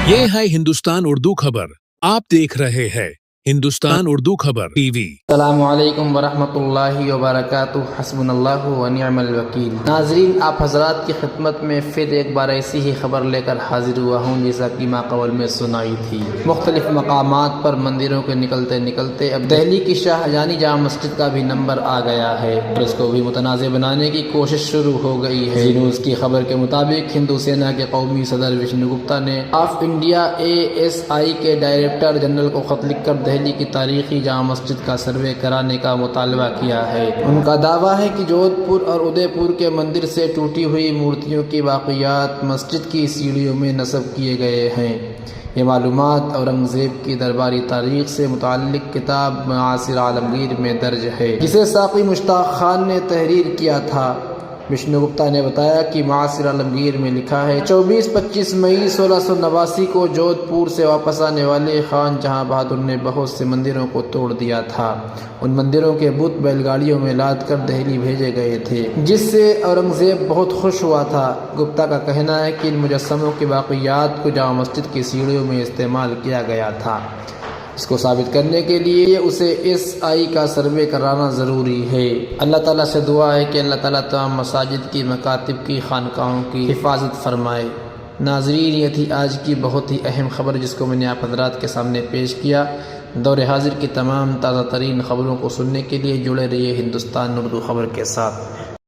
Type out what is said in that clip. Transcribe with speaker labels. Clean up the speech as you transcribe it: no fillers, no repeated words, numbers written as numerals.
Speaker 1: ये है हिंदुस्तान उर्दू खबर। आप देख रहे हैं हिंदुस्तान उर्दू खबर टीवी।
Speaker 2: अस्सलामुअलैकुम वरहमतुल्लाहि वबरकातुहू, हस्बुनल्लाहु व निअमल वकील। नाज़रीन, आप हजरात की खिदमत में फिर एक बार ऐसी ही खबर लेकर हाजिर हुआ हूँ जैसा कि माक़बल में सुनाई थी। मुख्तलिफ मकामात पर मंदिरों के निकलते निकलते अब दहली की शाहजहानी जामा मस्जिद का भी नंबर आ गया है और इसको भी मुतनाज़ बनाने की कोशिश शुरू हो गई है। न्यूज़ की खबर के मुताबिक हिंदू सेना के कौमी सदर विष्णु गुप्ता ने ऑफ इंडिया ASI के डायरेक्टर जनरल को खत लिखकर दिल्ली की तारीखी जामा मस्जिद का सर्वे कराने का मुतालबा किया है। उनका दावा है कि जोधपुर और उदयपुर के मंदिर से टूटी हुई मूर्तियों की बाक़ियात मस्जिद की सीढ़ियों में नस्ब किए गए हैं। ये मालूमात औरंगज़ेब की दरबारी तारीख से मुताल्लिक़ किताब मासिर आलमगीर में दर्ज है, जिसे साक़ी मुश्ताक़ खान ने तहरीर किया था। विष्णु गुप्ता ने बताया कि मासिर आलमगीर में लिखा है 24-25 मई 1689 को जोधपुर से वापस आने वाले खान जहां बहादुर ने बहुत से मंदिरों को तोड़ दिया था। उन मंदिरों के बुत बैलगाड़ियों में लाद कर दिल्ली भेजे गए थे, जिससे औरंगज़ेब बहुत खुश हुआ था। गुप्ता का कहना है कि इन मुजस्समों की बाक़ियात को जामा मस्जिद की सीढ़ियों में इस्तेमाल किया गया था। इसको साबित करने के लिए उसे SI का सर्वे कराना ज़रूरी है। अल्लाह ताला से दुआ है कि अल्लाह ताला तमाम मसाजिद की, मकातिब की, खानकाहों की हिफाजत फरमाए। नाज़रीन, ये थी आज की बहुत ही अहम खबर जिसको मैंने आप हज़रात के सामने पेश किया। दौर हाजिर की तमाम ताज़ा तरीन खबरों को सुनने के लिए जुड़े रहिए हिंदुस्तान उर्दू खबर के साथ।